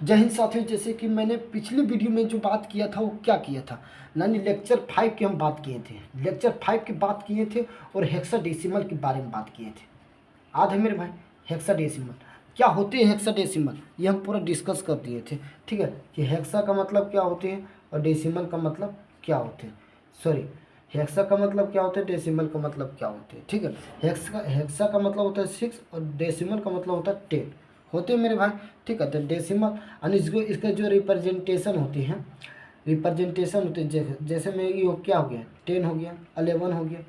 जय हिंद साथियों, जैसे कि मैंने पिछली वीडियो में जो बात किया था वो क्या किया था, यानी लेक्चर 5 की हम बात किए थे। लेक्चर 5 की बात किए थे और हेक्साडेसिमल के बारे में बात किए थे। याद है मेरे भाई? हेक्साडेसिमल क्या होते हैं, हेक्साडेसिमल ये हम पूरा डिस्कस कर दिए थे। ठीक है, कि हेक्सा का मतलब क्या होते हैं और डेसिमल का मतलब क्या होते हैं। सॉरी, हेक्सा का मतलब क्या होता है, डेसिमल का मतलब क्या होते हैं। ठीक है, हेक्सा का मतलब होता है 6 और डेसिमल का मतलब होता है 10 होते हैं मेरे भाई। ठीक है, तो डेसिमल यानी इसको इसका जो रिप्रेजेंटेशन होती है, रिप्रेजेंटेशन होती है, जैसे में ये क्या हो गया, 10 हो गया, 11 हो गया,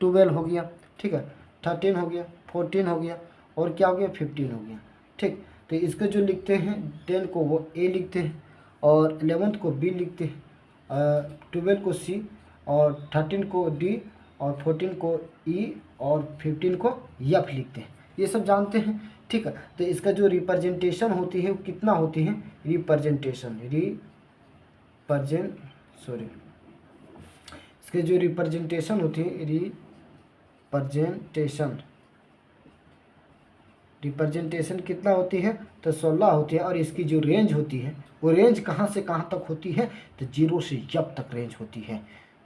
12 हो गया, ठीक है, 13 हो गया, 14 हो गया और क्या हो गया, 15 हो गया। ठीक, तो इसको जो लिखते हैं 10 को वो ए लिखते हैं और 11 को बी लिखते हैं, 12 को सी और 13 को डी और 14 को ई और 15 को एफ लिखते हैं। ये सब जानते हैं। ठीक है, तो इसका जो रिप्रेजेंटेशन होती है वो कितना होती है, रिप्रेजेंटेशन सॉरी, इसके जो रिप्रेजेंटेशन होती है, रिप्रेजेंटेशन कितना होती है, तो 16 होती है। और इसकी जो रेंज होती है वो रेंज कहाँ से कहाँ तक होती है, तो 0 से जब तक रेंज होती है।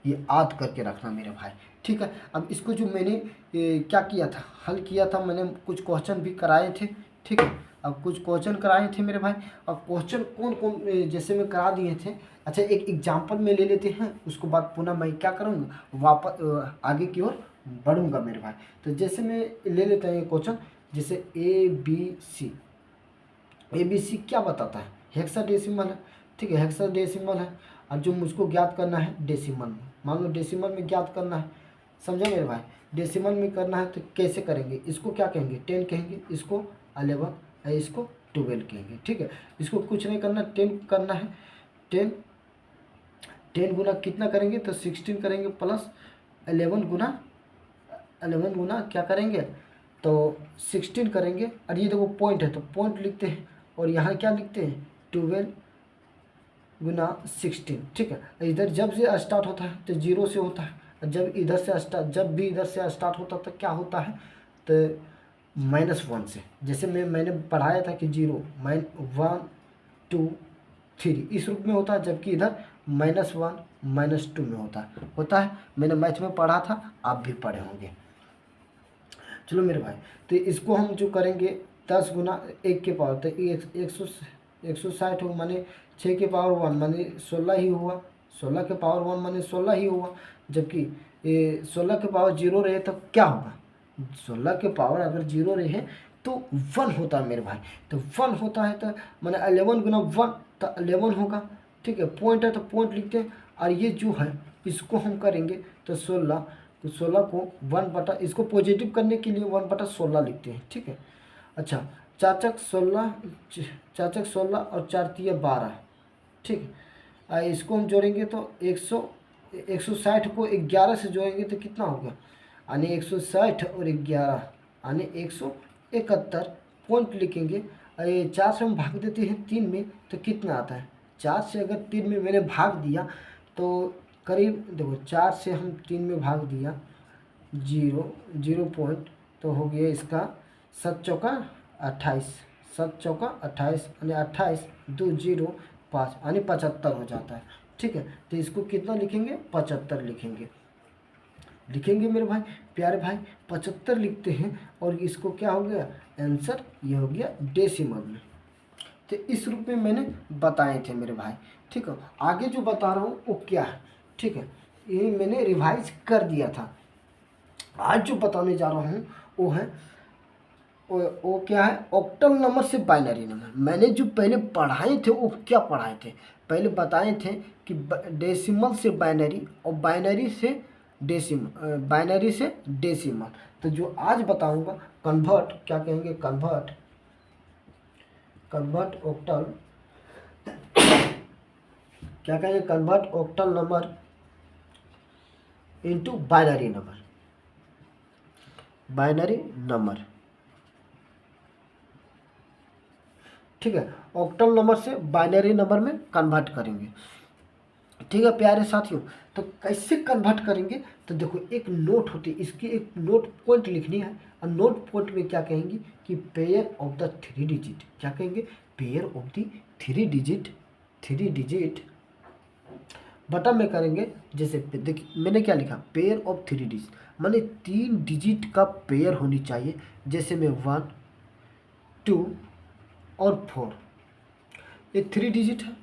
ये याद करके रखना मेरे भाई। ठीक है, अब इसको जो मैंने क्या किया था, हल किया था, मैंने कुछ क्वेश्चन भी कराए थे। ठीक है, अब कुछ क्वेश्चन कराए थे मेरे भाई। अब क्वेश्चन कौन कौन जैसे मैं करा दिए थे। अच्छा, एक एग्जाम्पल में ले लेते हैं, उसको बाद पुनः मैं क्या करूँगा, वापस आगे की ओर बढ़ूँगा मेरे भाई। तो जैसे मैं ले लेता हूँ ये क्वेश्चन, जैसे ए बी सी क्या बताता है, हेक्साडेसिमल है। ठीक है, हेक्साडेसिमल है और जो मुझको ज्ञात करना है डेसिमल में, मान लो डेसिमल में ज्ञात करना है, समझे मेरे भाई। डेसिमल में करना है तो कैसे करेंगे, इसको क्या कहेंगे, 10 कहेंगे, इसको 11 और इसको 12 कहेंगे। ठीक है, इसको कुछ नहीं करना, 10 करना है। 10 10 गुना कितना करेंगे, तो 16 करेंगे प्लस 11 गुना 11 गुना क्या करेंगे, तो 16 करेंगे। और ये देखो पॉइंट है तो पॉइंट लिखते हैं और यहाँ क्या लिखते हैं, 12 गुना 16। ठीक है, इधर जब से स्टार्ट होता है तो 0 से होता है, और जब भी इधर से स्टार्ट होता है तो क्या होता है, तो -1 से। जैसे मैंने पढ़ाया था कि 0 1 2 3 इस रूप में होता है, जबकि इधर -1 -2 में होता है। मैंने मैथ में पढ़ा था, आप भी पढ़े होंगे। चलो मेरे भाई, तो इसको हम जो करेंगे 10 गुना 1 के पावर, तो 160 हो माने 6 के पावर 1 माने 16 ही हुआ, 16 के पावर 1 माने 16 ही हुआ। जबकि ये 16 के पावर 0 रहे तो क्या होगा, 16 के पावर अगर 0 रहे तो 1 होता है मेरे भाई। तो 1 होता है तो मैंने 11 गुना 1 तो 11 होगा। ठीक है, पॉइंट है तो पॉइंट लिखते हैं। और ये जो है इसको हम करेंगे तो 16, तो 16 को 1 बटा, इसको पॉजिटिव करने के लिए 1/16 लिखते हैं। ठीक है, अच्छा, 4 और 4 × 3 = 12। ठीक है, इसको हम जोड़ेंगे तो 160 को 11 से जोड़ेंगे तो कितना हो गया, यानी 160 और 11 यानी 171। पॉइंट लिखेंगे, ये 4 से हम भाग देते हैं 3 में तो कितना आता है, 4 से अगर 3 में मैंने भाग दिया तो करीब देखो, 4 से हम 3 में भाग दिया 0 पॉइंट, तो हो गया इसका 7 चौका 28, 7 चौका 28 यानी 28 2 0 5 यानी 75 हो जाता है। ठीक है, तो इसको कितना लिखेंगे, 75 लिखेंगे मेरे भाई, प्यारे भाई 75 लिखते हैं। और इसको क्या हो गया, आंसर ये हो गया डेसिमल में। तो इस रूप में मैंने बताए थे मेरे भाई। ठीक है, आगे जो बता रहा हूँ वो क्या है, ठीक है, ये मैंने रिवाइज कर दिया था। आज जो बताने जा रहा हूँ वो है वो क्या है, ऑक्टल नंबर से बाइनरी नंबर। मैंने जो पहले पढ़ाए थे वो क्या पढ़ाए थे, पहले बताए थे कि डेसिमल से बाइनरी और बाइनरी से डेसिमल। तो जो आज बताऊंगा कन्वर्ट, क्या कहेंगे, कन्वर्ट ऑक्टल, क्या कहेंगे, convert octal number into binary number. ठीक है, ऑक्टल नंबर से बाइनरी नंबर में कन्वर्ट करेंगे। ठीक है प्यारे साथियों, तो कैसे कन्वर्ट करेंगे, तो देखो एक नोट होती है, इसकी एक नोट पॉइंट लिखनी है। और नोट पॉइंट में क्या कहेंगे कि पेयर ऑफ द 3 डिजिट, क्या कहेंगे, pair of the three digit बटा में करेंगे। जैसे देखिए मैंने क्या लिखा, पेयर ऑफ थ्री डिजिट माने 3 डिजिट का पेयर होनी चाहिए। जैसे में 1 2 और 4, ये 3 डिजिट है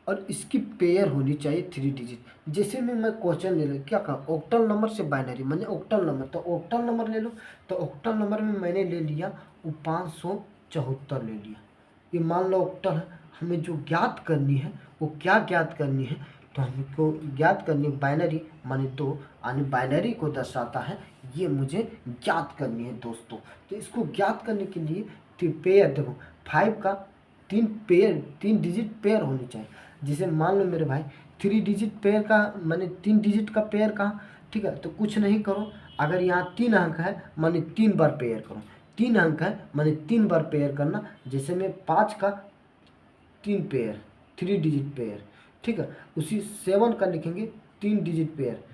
और इसकी पेयर होनी चाहिए 3 डिजिट। जैसे में मैं क्वेश्चन ले क्या कहा, ऑक्टल नंबर से बाइनरी मैंने ऑक्टल नंबर, तो ऑक्टल नंबर ले लो। तो ऑक्टल नंबर में मैंने ले लिया वो 574 ले लिया। ये मान लो ऑक्टल है, हमें जो ज्ञात करनी है वो क्या ज्ञात करनी है, तो हमको ज्ञात करनी बाइनरी माने 2 यानी बाइनरी को दर्शाता है, ये मुझे ज्ञात करनी है दोस्तों। तो इसको ज्ञात करने के लिए पेयर देखो 5 का 3 डिजिट पेयर होनी चाहिए। जैसे मान लो मेरे भाई 3 डिजिट पेयर का माने 3 डिजिट का पेयर कहाँ, ठीक है। तो कुछ नहीं करो, अगर यहाँ 3 अंक है माने 3 बार पेयर करो, 3 अंक है माने 3 बार पेयर करना। जैसे में 5 का 3 पेयर 3 डिजिट पेयर, ठीक है। उसी 7 का लिखेंगे 3 डिजिट पेयर,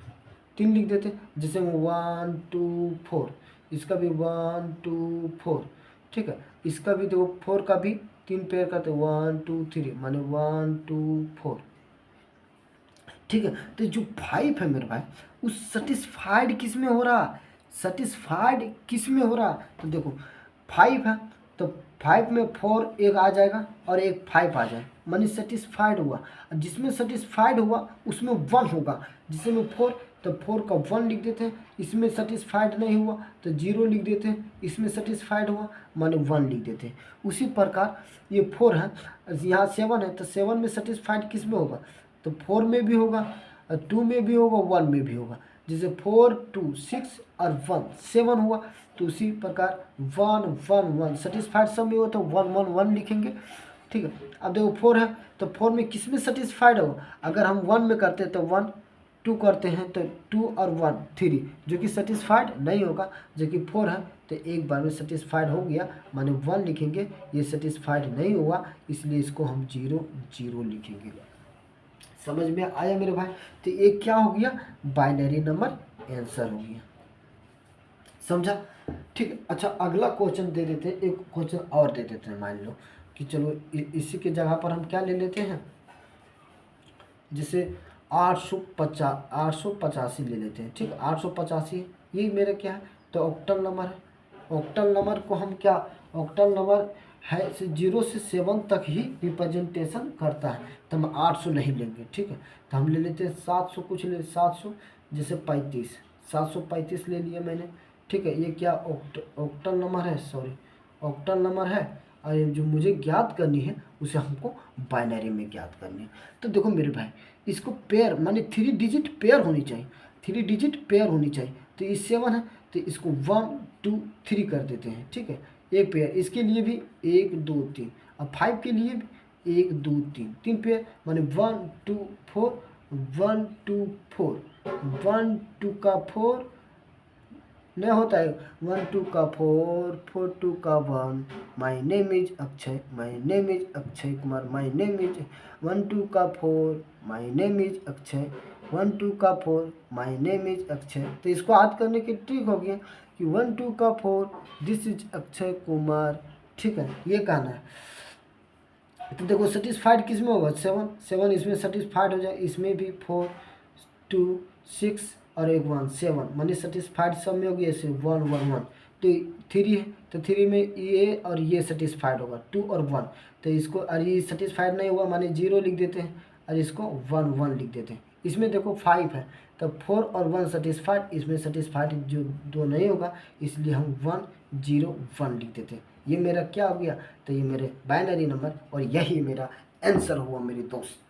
3 लिख देते। जैसे 1 2 4, इसका भी 1 2 4, ठीक है। इसका भी देखो 4 का भी 3 पेयर करते 1 2 3 माने 1 2 4, ठीक है। तो जो 5 है मेरे भाई उस सेटिस्फाइड किस में हो रहा, सेटिस्फाइड किस में हो रहा, तो देखो 5 है तो 5 में 4 एक आ जाएगा और एक 5 आ जाएगा माने सेटिस्फाइड हुआ। जिसमें सेटिस्फाइड हुआ उसमें 1 होगा। जिसमें 4 तो 4 का 1 लिख देते हैं। इसमें सेटिस्फाइड नहीं हुआ तो 0 लिख देते हैं। इसमें सेटिस्फाइड हुआ माने 1 लिख देते हैं। उसी प्रकार ये 4 है, यहाँ 7 है तो 7 में सेटिस्फाइड किस में होगा, तो 4 में भी होगा, 2 में भी होगा, 1 में भी होगा। जैसे 4 2 6 और 1 7 हुआ। तो उसी प्रकार 1 1 1 सेटिस्फाइड सब में हुआ तो 1 1 1 लिखेंगे, ठीक है। अब देखो 4 है तो 4 में किस में सेटिस्फाइड होगा, अगर हम 1 में करते हैं तो 1, 2 करते हैं तो 2 और 1 3, जो कि सेटिस्फाइड नहीं होगा। जो कि 4 है तो एक बार में सेटिस्फाइड हो गया माने 1 लिखेंगे। ये सेटिस्फाइड नहीं हुआ इसलिए इसको हम 0 0 लिखेंगे। समझ में आया मेरे भाई। तो ये क्या हो गया, बाइनरी नंबर आंसर हो गया, समझा, ठीक है। अच्छा अगला क्वेश्चन दे देते हैं, एक क्वेश्चन और दे देते हैं। मान लो कि चलो इसी के जगह पर हम क्या ले लेते हैं, जैसे 885 ले लेते हैं, ठीक है। 885 यही मेरा क्या है, तो ऑक्टल नंबर है। ऑक्टल नंबर को हम क्या, ऑक्टल नंबर है 0 से 7 तक ही रिप्रेजेंटेशन करता है, तो हम 800 नहीं लेंगे, ठीक है। तो हम ले लेते हैं 700, कुछ ले 700, जैसे 35 735 ले लिया मैंने, ठीक है। ये क्या ऑक्टल नंबर है, सॉरी ऑक्टल नंबर है। और ये जो मुझे ज्ञात करनी है उसे हमको बाइनरी में ज्ञात करनी है। तो देखो मेरे भाई इसको पेयर माने 3 डिजिट पेयर होनी चाहिए, 3 डिजिट पेयर होनी चाहिए। तो ये 7 है तो इसको 1 2 3 कर देते हैं, ठीक है। एक पेयर, इसके लिए भी 1 2 3, और 5 के लिए भी 1 2 3 3 पेयर माने 1 2 4 1 2 4 1 2 का 4 नहीं होता है, 1 2 का 4 4 2 का 1, my name is Akshay, my name is Akshay Kumar, my name is 1 2 का 4 माई नेम इज अक्षय, 1 2 का 4 माई नेम इज अक्षय। तो इसको याद करने की ट्रिक हो गया कि 1 2 का 4 दिस इज अक्षय कुमार, ठीक है। ये कहना है। तो देखो सेटिस्फाइड किस में होगा, 7 7 इसमें सेटिस्फाइड हो जाए, इसमें भी 4 2 6 और एक 1 7 मानी सेटिस्फाइड सब में होगी, ऐसे 1 1 1। तो 3 है तो 3 में ये और ये सेटिस्फाइड होगा 2 और 1। तो इसको और ये सेटिस्फाइड नहीं हुआ माने 0 लिख देते हैं और इसको 1 1 लिख देते हैं। इसमें देखो 5 है तो 4 और 1 सेटिस्फाइड, इसमें सेटिस्फाइड जो 2 नहीं होगा इसलिए हम 1 0 1 लिख देते हैं। ये मेरा क्या हो गया, तो ये मेरे बाइनरी नंबर और यही मेरा आंसर हुआ मेरे दोस्त।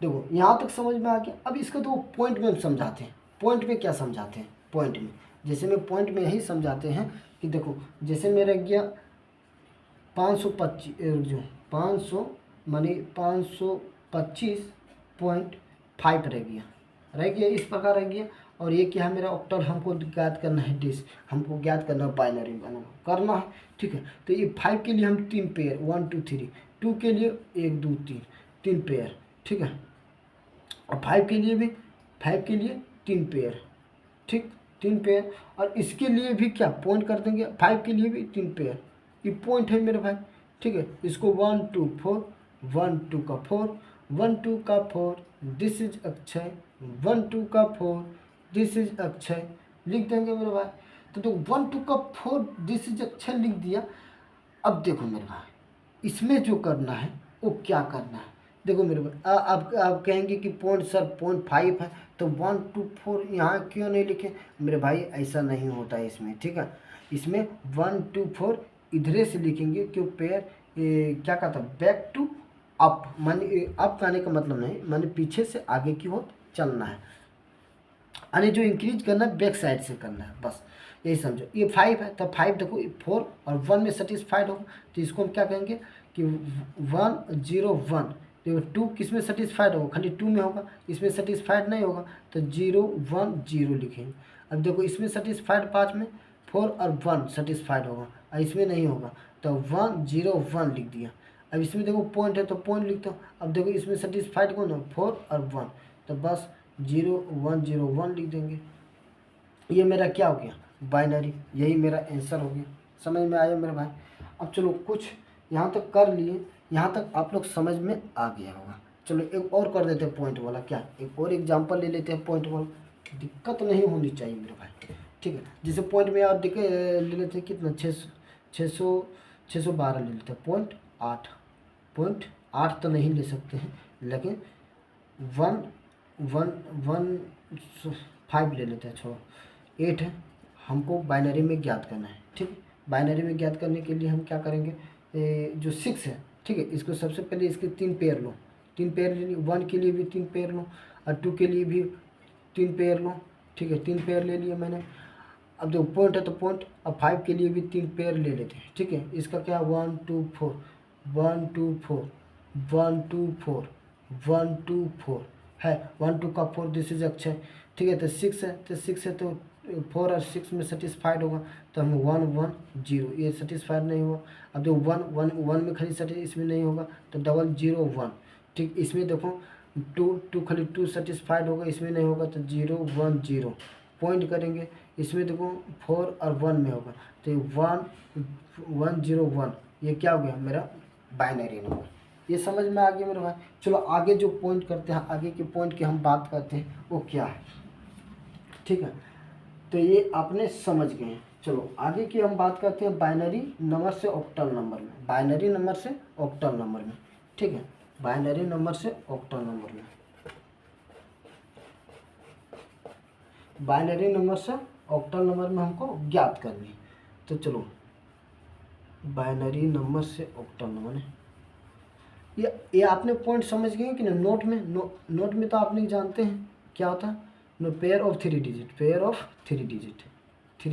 देखो यहाँ तक समझ में आ गया। अब इसका तो पॉइंट में समझाते हैं, पॉइंट में क्या समझाते हैं, पॉइंट में जैसे में पॉइंट में यही समझाते हैं कि देखो जैसे मेरा गया 525 जो 500 मानी 525.5 रह गया इस प्रकार रह गया। और ये क्या है मेरा ऑक्टल, हमको ज्ञात करना है डिस, हमको ज्ञात करना है बाइनरी करना है, ठीक है। तो ये 5 के लिए हम 3 पेयर 1 2 3, 2 के लिए 1 2 3 3 पेयर, ठीक है। और 5 के लिए भी 5 के लिए 3 पेयर, ठीक 3 पेयर। और इसके लिए भी क्या पॉइंट कर देंगे, 5 के लिए भी 3 पेयर, ये पॉइंट है मेरे भाई। ठीक है। इसको 1 2 4, 1 2 का 4, 1 2 का 4, दिस इज अक्षय, 1 2 का 4, दिस इज अक्षय लिख देंगे मेरे भाई। तो देखो 1 2 का 4 दिस इज अक्षय लिख दिया। अब देखो मेरे भाई इसमें जो करना है वो क्या करना है, देखो मेरे भाई आप कहेंगे कि पॉइंट सर 0.5 है तो 1 2 4 यहाँ क्यों नहीं लिखे, मेरे भाई ऐसा नहीं होता है इसमें, ठीक है। इसमें 1 2 4 इधरे से लिखेंगे क्यों पेयर क्या कहता है बैक टू अप, माने अप आने का मतलब नहीं, माने पीछे से आगे की ओर चलना है, यानी जो इंक्रीज करना है बैक साइड से करना है, बस यही समझो। ये 5 है तो 5 देखो 4 और 1 में सेटिस्फाइड होगा तो इसको हम क्या कहेंगे कि 1 0 1। देखो 2 किस में सेटिस्फाइड होगा, खाली 2 में होगा, इसमें सेटिस्फाइड नहीं होगा तो 0 1 0 लिखेंगे। अब देखो इसमें सेटिस्फाइड 5 में 4 और 1 सेटिस्फाइड होगा और इसमें नहीं होगा तो 1 0 1 लिख दिया। अब इसमें देखो पॉइंट है तो पॉइंट लिखता हूँ। अब देखो इसमें सेटिस्फाइड कौन है 4 और 1 तो बस 0 1 0 1 लिख देंगे। ये मेरा क्या हो गया बाइनरी, यही मेरा आंसर हो गया। समझ में आया मेरे भाई। अब चलो कुछ यहाँ तक कर लिए, यहाँ तक आप लोग समझ में आ गया होगा। चलो एक और कर देते हैं पॉइंट वाला, क्या एक और एग्जांपल ले लेते हैं पॉइंट वाला, दिक्कत नहीं होनी चाहिए मेरे भाई, ठीक है। जैसे पॉइंट में आप ले लेते हैं कितना 612 ले लेते हैं, पॉइंट 8 तो नहीं ले सकते हैं लेकिन 5 ले लेते हैं, छोड़ो 8 है। हमको बाइनरी में ज्ञात करना है, ठीक है। बाइनरी में ज्ञात करने के लिए हम क्या करेंगे, जो 6 है, ठीक है, इसको सबसे पहले इसके 3 पेयर लो, 3 पेयर ले ली, 1 के लिए भी 3 पेयर लो और 2 के लिए भी 3 पेयर लो, ठीक है, 3 पेयर ले लिए मैंने। अब जो पॉइंट है तो पॉइंट, अब 5 के लिए भी 3 पेयर ले लेते हैं, ठीक है। इसका क्या 1 2 4 1 2 4 1 2 4 1 2 4 है, 1 2 का 4 दिस इज अक्षय, ठीक है। तो 6 है तो 6 है तो 4 और 6 में सेटिस्फाइड होगा तो हम 1 1 0, ये सेटिस्फाइड नहीं हुआ। अब जो 1 में खाली सेटिस्फाइड इसमें नहीं होगा तो 0 0 1, ठीक। इसमें देखो 2 खाली 2 सेटिस्फाइड होगा, इसमें नहीं होगा तो 0 1 0 पॉइंट करेंगे। इसमें देखो 4 और 1 में होगा तो 1 1 0 1, ये क्या हो गया मेरा बाइनरी नंबर। ये समझ में आ गया मेरे भाई। चलो आगे जो पॉइंट करते हैं, आगे के पॉइंट की हम बात करते हैं वो क्या है, ठीक है। तो ये आपने समझ गए हैं। चलो आगे की हम बात करते हैं बाइनरी नंबर से ऑक्टल नंबर में, बाइनरी नंबर से ऑक्टल नंबर में, ठीक है। बाइनरी नंबर से ऑक्टल नंबर में, बाइनरी नंबर से ऑक्टल नंबर में हमको ज्ञात करनी है। तो चलो बाइनरी नंबर से ऑक्टल नंबर है, ये आपने पॉइंट समझ गए कि ना। नोट में नोट में तो आपने जानते हैं क्या होता है, no pair of 3 digit, pair of 3 digit, 3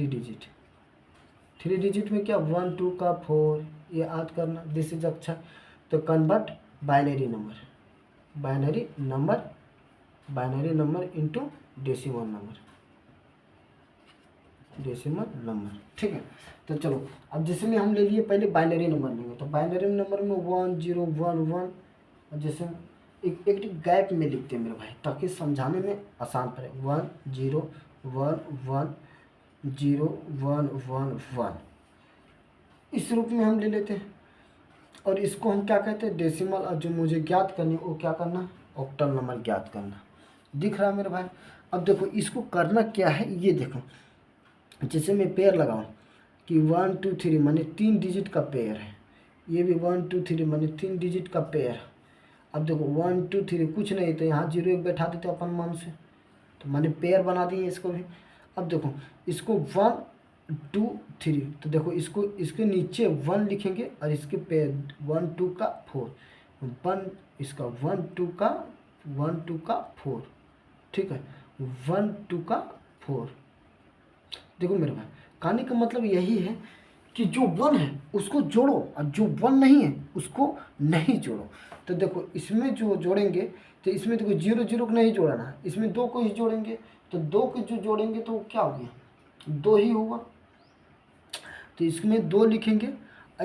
digit में क्या 1 2 का 4 ये याद करना, दिस इज अच्छा। तो convert binary number into decimal number, ठीक है। तो चलो अब जिसमें हम ले लिए पहले बाइनरी नंबर लेंगे, तो बाइनरी नंबर में 1 0 1 1, और जैसे एक गैप में लिखते हैं मेरे भाई ताकि समझाने में आसान पड़े, 1 0 1 1 0 1 1 1, इस रूप में हम ले लेते हैं। और इसको हम क्या कहते हैं डेसिमल, और जो मुझे ज्ञात करनी है वो क्या करना, ऑक्टल नंबर ज्ञात करना। दिख रहा है मेरे भाई। अब देखो इसको करना क्या है, ये देखो जैसे मैं पेयर लगाऊं कि 1 2 3 माने 3 डिजिट का पेयर है, ये भी 1 2 3 माने 3 डिजिट का पेयर। अब देखो 1 2 3 कुछ नहीं तो यहाँ 0 1 बैठा देते अपन मन से, तो माने पेयर बना दिए इसको भी। अब देखो इसको 1 2 3, तो देखो इसको इसके नीचे 1 लिखेंगे और इसके पेयर 1 2 का 4 1, इसका 1 2 का 4, ठीक है, 1 2 का 4। देखो मेरे भाई कहने का मतलब यही है कि जो 1 है उसको जोड़ो और जो 1 नहीं है उसको नहीं जोड़ो। तो देखो इसमें जो जोड़ेंगे तो इसमें देखो 0 0 को नहीं जोड़ना है, इसमें 2 को ही जोड़ेंगे, तो 2 को जो जोड़ेंगे तो क्या हो गया 2 ही होगा, तो इसमें 2 लिखेंगे।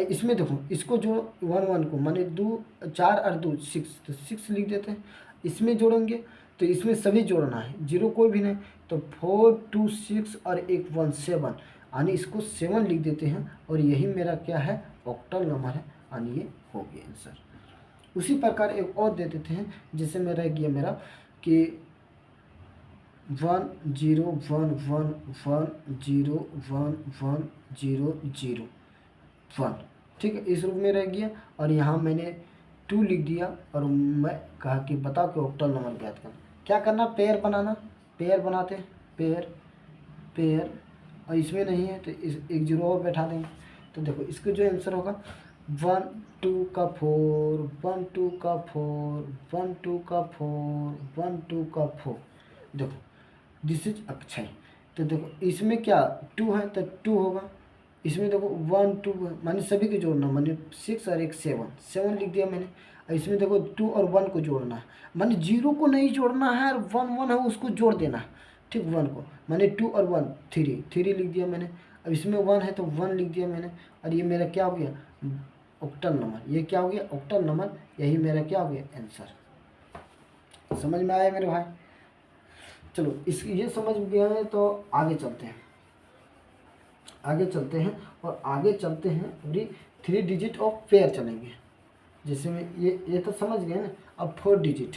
इसमें देखो इसको जो 1 1 को माने 2 4 और 2 6, तो 6 लिख देते हैं। इसमें जोड़ेंगे तो इसमें सभी जोड़ना है, 0 कोई भी नहीं, तो 4 2 6 और 1 1 7, यानी इसको 7 लिख देते हैं। और यही मेरा क्या है ऑक्टल नंबर है, और ये हो गया आंसर। उसी प्रकार एक और दे देते हैं, जैसे में रह गया मेरा कि 1 0 1 1 1 0 1 1 0 0 1, ठीक है, इस रूप में रह गया। और यहाँ मैंने 2 लिख दिया और मैं कहा कि बताओ कि ऑक्टल नंबर ज्ञात करना। क्या करना, पेयर बनाना, पेयर बनाते हैं, पेयर पेयर, और इसमें नहीं है तो इस एक जीरो और बैठा देंगे। तो देखो इसका जो आंसर होगा 1 2 का 4 1 2 का 4 1 2 का 4 1 2 का 4। देखो दिस इज अक्षय। तो देखो इसमें क्या 2 है तो 2 होगा, इसमें देखो 1 2 माने सभी को जोड़ना, माने 6 और एक 7 लिख दिया मैंने। और इसमें देखो 2 और 1 को जोड़ना है, माने 0 को नहीं जोड़ना है और 1 1 है उसको जोड़ देना है, ठीक, 1 को, माने 2 और 1 3 लिख दिया मैंने। अब इसमें 1 है तो 1 लिख दिया मैंने। और ये मेरा क्या हो गया, ऑक्टल नंबर, ये क्या हो गया, ऑक्टल नंबर, यही मेरा क्या हो गया आंसर। समझ में आया मेरे भाई? चलो इस ये समझ में गया है तो आगे चलते हैं, आगे चलते हैं और आगे चलते हैं अभी 3 डिजिट ऑफ पेयर चलेंगे। जैसे में ये तो समझ गए ना, अब 4 डिजिट,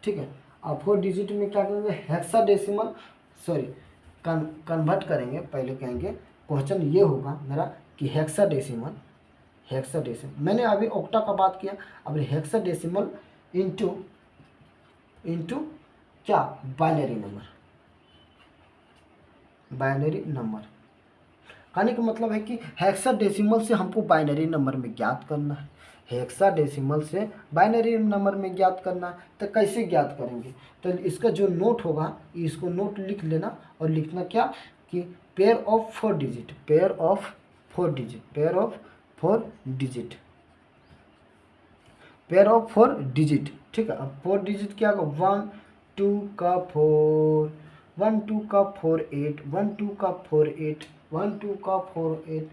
ठीक है। अब 4 डिजिट में क्या करेंगे, हेक्साडेसिमल सॉरी कन्वर्ट करेंगे। पहले कहेंगे क्वेश्चन ये होगा मेरा कि हेक्साडेसिमल मैंने अभी ऑक्टा का बात किया, अब हेक्साडेसिमल इंटू क्या, बाइनरी नंबर। कहने का मतलब है कि हेक्साडेसिमल से हमको बाइनरी नंबर में ज्ञात करना है, हेक्साडेसिमल से बाइनरी नंबर में ज्ञात करना है। तो कैसे ज्ञात करेंगे, तो इसका जो नोट होगा इसको नोट लिख लेना और लिखना क्या कि pair of 4 digit, pair of 4 digit, ठीक है। अब 4 डिजिट क्या होगा, 1 2 का 4 1 2 का 4 8 1 2 का 4 8 1 2 का 4 8।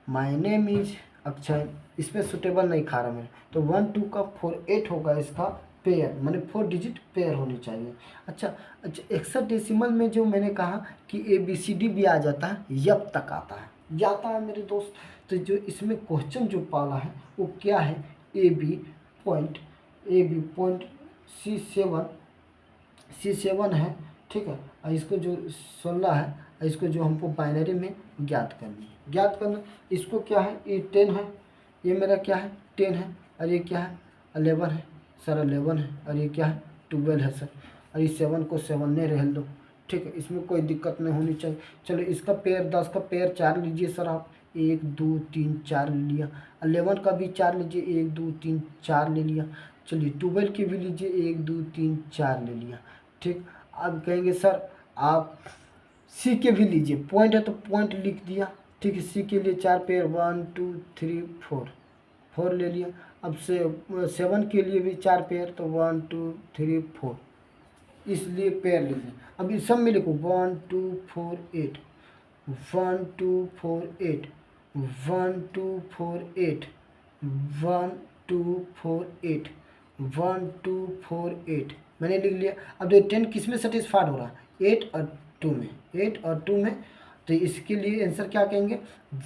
माय नेम इज अक्षय, इस पर सुटेबल नहीं खा रहा मैं, तो 1 2 का 4 8 होगा इसका पेयर, माने 4 डिजिट पेयर होनी चाहिए। अच्छा, हेक्साडेसिमल में जो मैंने कहा कि ABCD भी आ जाता है, यब तक आता है मेरे दोस्त। तो जो इसमें क्वेश्चन जो पाला है वो क्या है, AB पॉइंट C7 है, ठीक है। और इसको जो 16 है, इसको जो हमको बाइनरी में ज्ञात करना, इसको क्या है, ये 10 है, ये मेरा क्या है 10 है, और ये क्या है 11 है सर, 11 है, और ये क्या है 12 है सर, और इस 7 को 7 ने रहल दो, ठीक है, इसमें कोई दिक्कत नहीं होनी चाहिए। चलो इसका पेयर 10 का पेयर 4 लीजिए सर आप, 1 2 3 4 ले लिया। 11 का भी 4 लीजिए, 1 2 3 4 ले लिया। चलिए 12 की भी लीजिए, 1 2 3 4 ले लिया, ठीक। अब कहेंगे सर आप सी के भी लीजिए, पॉइंट है तो पॉइंट लिख दिया, ठीक है। सी के लिए 4 पेयर 1 2 3 4 ले लिया। अब से 7 के लिए भी 4 पेयर, तो 1 2 3 4, इसलिए पेयर लीजिए। अब इस सब में लिखो 1 2 4 8 1 2 4 8 1 2 4 8 1 2 4 8 1 2 4 8 मैंने लिख लिया। अब जो 10 किस में सेटिस्फाइड हो रहा है, 8 और 2 में, तो इसके लिए आंसर क्या कहेंगे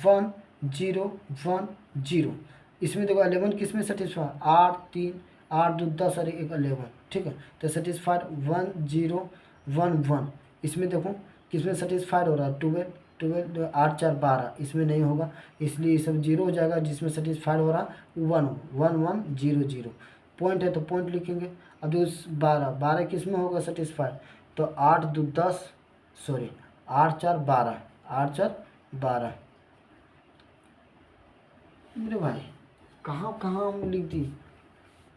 1 0 1 0। इसमें देखो 11 किस में सेटिस्फाइड, 8 3 8 2 10 और 1 11, ठीक है। तो सेटिस्फाइड 1 0 1 1। इसमें देखो किस में सेटिस्फाइड हो रहा है 12 8 4 12, इसमें नहीं होगा, इसलिए ये सब 0 हो जाएगा। जिसमें सेटिस्फाइड हो रहा 1 1 1 0 0, पॉइंट है तो पॉइंट लिखेंगे। अब जो 12 किस में होगा सेटिस्फाइड, तो 8 2 10 सॉरी 8 4 12 8 4 12। मेरे भाई कहाँ हम लिख दिए,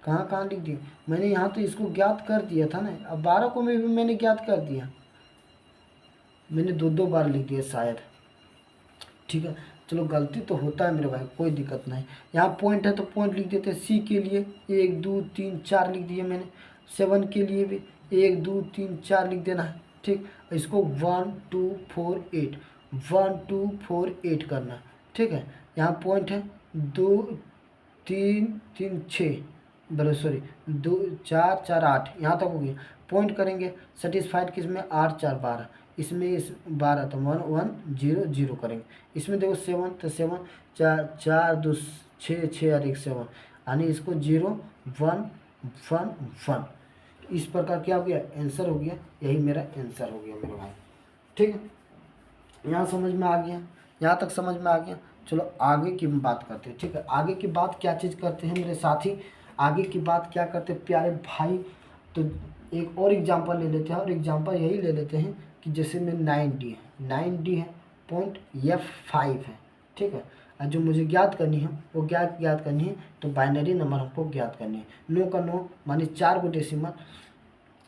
कहाँ लिख दिए मैंने, यहाँ तो इसको ज्ञात कर दिया था ना। अब 12 को भी मैंने ज्ञात कर दिया, मैंने 2 बार लिख दिया शायद, ठीक है। चलो गलती तो होता है मेरे भाई, कोई दिक्कत नहीं। यहाँ पॉइंट है तो पॉइंट लिख देते हैं। सी के लिए 1 2 3 4 लिख दिए मैंने, 7 के लिए भी 1 2 3 4 लिख देना है, ठीक। इसको 1 2 4 8 1 2 4 8 करना, ठीक है। यहाँ पॉइंट है 2 3 3 6 बराबर सॉरी 2 4 4 8, यहाँ तक हो गया। पॉइंट करेंगे सेटिस्फाइड किस में 8 4 12, इसमें इस 12 तो 1 1 0 0 करेंगे। इसमें देखो 7 तो 7 4 4 2 6 6 और 1 7, यानी इसको 0 1 1 1, इस प्रकार क्या हो गया, आंसर हो गया। यही मेरा आंसर हो गया मेरे भाई। ठीक है, यहाँ समझ में आ गया, यहाँ तक समझ में आ गया। चलो आगे की बात करते हैं। ठीक है, आगे की बात क्या चीज़ करते हैं मेरे साथी, आगे की बात क्या करते हैं प्यारे भाई। तो एक और एग्जांपल ले लेते हैं, और एग्जांपल यही ले लेते हैं कि जैसे में 9D है, 9D है, पॉइंट F5 है। ठीक है, और जो मुझे ज्ञात करनी है वो ज्ञात करनी है, तो बाइनरी नंबर हमको ज्ञात करनी है। नो का नो माने 4 को डेसिमल,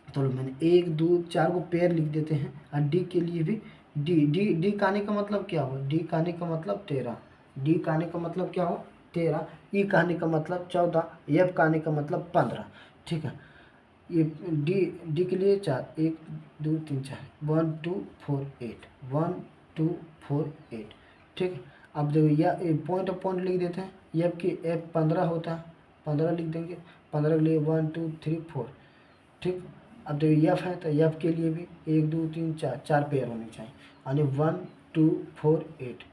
तो मैंने 1 2 4 को पेयर लिख देते हैं। और डी के लिए भी डी का आने का मतलब क्या हुआ, डी का आने का मतलब 13, डी का आने का मतलब क्या हो 13, ई का आने का मतलब 14, एफ का आने का मतलब 15। ठीक है, ये डी के लिए 4, 1 2 3 4, 1 2 4 8, 1 2 4 8। ठीक है, अब देखो या पॉइंट ऑफ पॉइंट लिख देते हैं, एफ की एफ 15 होता है, 15 लिख देंगे, 15 के लिए 1 2 3 4। ठीक, अब देखो एफ है तो एफ के लिए भी 1 2 3 4, 4 पेयर होने चाहिए, यानी 1 2 4 8,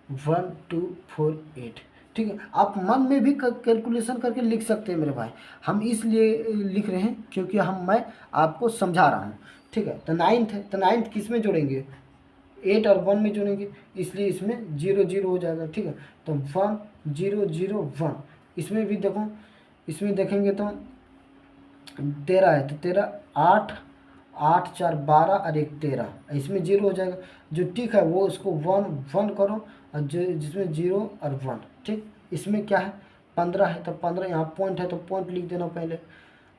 1 2 4 8। ठीक है, आप मन में भी कैलकुलेशन करके लिख सकते हैं मेरे भाई, हम इसलिए लिख रहे हैं क्योंकि मैं आपको समझा रहा हूँ। ठीक है, तो नाइन्थ है, तो नाइन्थ किस में जोड़ेंगे, 8 और 1 में जोड़ेंगे, इसलिए इसमें 0 0 हो जाएगा। ठीक है, तो 1 0 0 1, इसमें भी देखो, इसमें देखेंगे तो 13 है, तो 13 8 8 4 12 और 1 13, इसमें 0 हो जाएगा। जो टिक है वो उसको 1 1 करो, और जो जिसमें 0 और 1। ठीक, इसमें क्या है 15 है, तो 15 यहाँ पॉइंट है तो पॉइंट लिख देना पहले।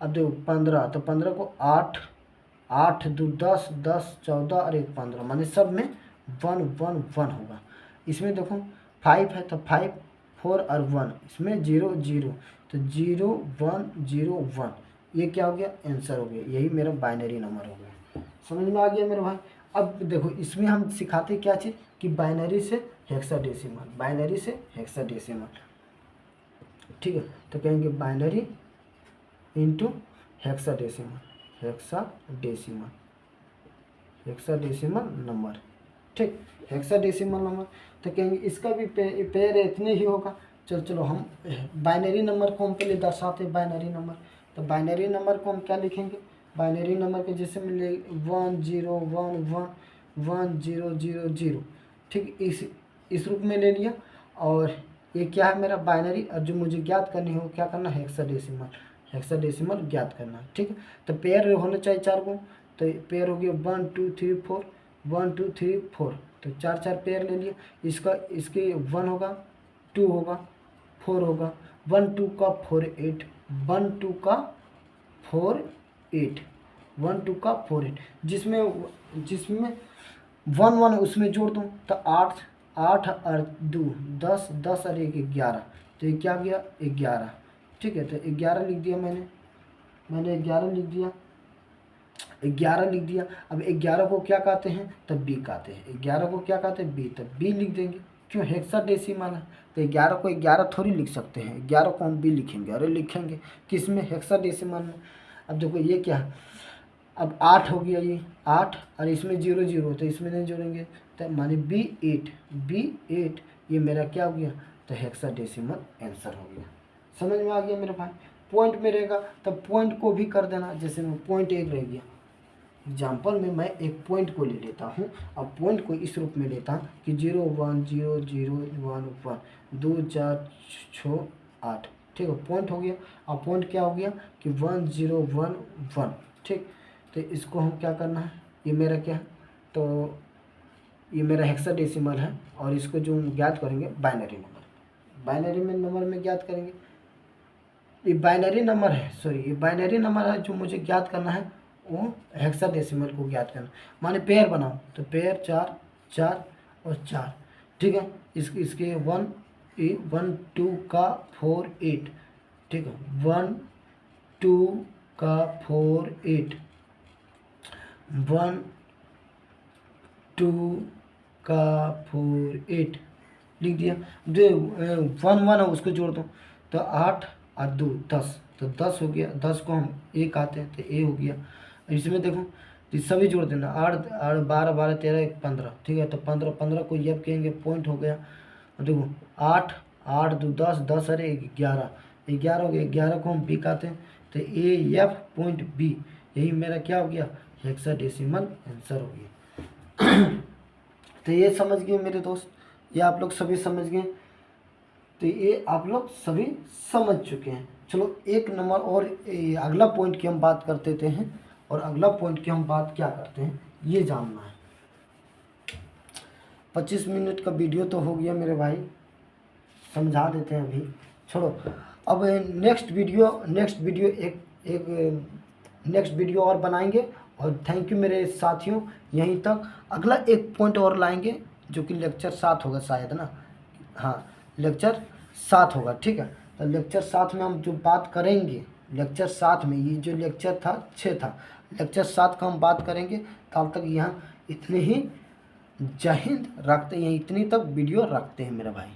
अब देखो 15, तो 15 को 8 8 2 10 10 14 और 1 15, माने सब में 1 1 1 होगा। इसमें देखो 5 है, तो 5 4 और 1, इसमें 0 0, तो 0 1 0 1, ये क्या हो गया, आंसर हो गया। यही मेरा बाइनरी नंबर हो गया। समझ में आ गया मेरे भाई। अब देखो इसमें हम सिखाते क्या चीज़ कि बाइनरी से हेक्साडेसिमल, बाइनरी से हेक्साडेसिमल। ठीक है, तो कहेंगे binary into hexadecimal, hexadecimal, hexadecimal number. ठीक, हेक्साडेसिमल नंबर, तो कहेंगे इसका भी पेयर इतने ही होगा। चलो हम बाइनरी नंबर को हम पहले दर्शाते हैं बाइनरी नंबर। तो बाइनरी नंबर को हम क्या लिखेंगे, बाइनरी नंबर के जैसे मिले 1 0 1 1 1 0 0 0। ठीक, इस रूप में ले लिया। और ये क्या है मेरा बाइनरी, और जो मुझे ज्ञात करनी है वो क्या करना है, हेक्साडेसिमल, हेक्साडेसिमल ज्ञात करना है। ठीक है, तो पेयर होने चाहिए 4 को, तो पेयर हो गया 1 2 3 4, 1 2 3 4, तो 4 4 पेयर ले लिए। इसका इसके 1 होगा, 2 होगा, 4 होगा, 1 2 का 4 8, 1 2 का 4 8, 1 2 का 4 8, जिसमें जिसमें 1 1 उसमें जोड़ दूँ तो 8 8 और 2 10 10 और 1 11, तो ये क्या गया 11। ठीक है, तो 11 लिख दिया मैंने 11 लिख दिया, 11 लिख दिया। अब 11 को क्या कहते हैं, तब बी कहते हैं, 11 को क्या कहते हैं, बी, तब बी लिख देंगे। क्यों, हेक्साडेसिमल है, तो 11 को 11 थोड़ी लिख सकते हैं, 11 को हम बी लिखेंगे। अरे लिखेंगे किस में, हेक्साडेसिमल में। अब देखो ये क्या है, अब 8 हो गया, ये 8 और इसमें 0 0, तो इसमें नहीं जोड़ेंगे, तो माने B8, ये मेरा क्या हो गया, तो हेक्साडेसिमल आंसर हो गया। समझ में आ गया मेरे भाई। पॉइंट में रहेगा तब पॉइंट को भी कर देना, जैसे में पॉइंट 1 रह गया, एग्जाम्पल में मैं एक पॉइंट को ले लेता हूँ। अब पॉइंट को इस रूप में लेता हूँ कि 0 1 0 0 1 1 2 4 6 8। ठीक है, पॉइंट हो गया। अब पॉइंट क्या हो गया कि 1 0 1 1। ठीक, तो इसको हम क्या करना है, ये मेरा क्या है, तो ये मेरा हेक्साडेसिमल है, और इसको जो हम ज्ञात करेंगे बाइनरी नंबर, बाइनरी में नंबर में ज्ञात करेंगे। ये बाइनरी नंबर है, सॉरी ये बाइनरी नंबर है, जो मुझे ज्ञात करना है वो हेक्साडेसिमल को ज्ञात करना। माने पेयर बनाओ, तो पेयर 4 4 और 4। ठीक है, इसके 1 1 2 का 4 8। ठीक है, 1 2 का 4 8, 1 2 का 4 8 लिख दिया। जो 1 1 है उसको जोड़ दो, तो 8 और 2 10, तो 10 हो गया। 10 को हम ए कहते हैं, तो ए हो गया। इसमें देखो तो सभी जोड़ देना, 8 8 12 12 13 1 15। ठीक है, तो 15 15 को ये कहेंगे पॉइंट हो गया। देखो 8 8 2 10, 10 अरे 11, 11 हो गया। 11 को हम बी कहते हैं, तो AF.B यही मेरा क्या हो गया, हेक्साडेसिमल आंसर हो गया। तो ये समझ गए मेरे दोस्त, ये आप लोग सभी समझ गए, तो ये आप लोग सभी समझ चुके हैं। चलो एक नंबर और अगला पॉइंट की हम बात कर देते हैं, और अगला पॉइंट की हम बात क्या करते हैं ये जानना है। 25 मिनट का वीडियो तो हो गया मेरे भाई, समझा देते हैं अभी, छोड़ो। अब नेक्स्ट वीडियो एक नेक्स्ट वीडियो और बनाएंगे। और थैंक यू मेरे साथियों, यहीं तक। अगला एक पॉइंट और लाएंगे जो कि लेक्चर 7 होगा शायद ना, हाँ लेक्चर 7 होगा, ठीक है। तो लेक्चर 7 में हम जो बात करेंगे, लेक्चर 7 में, ये जो लेक्चर था 6 था, लेक्चर 7 का हम बात करेंगे। तब तक यहाँ इतने ही, जय हिंद, रखते हैं इतनी तक वीडियो रखते हैं मेरे भाई।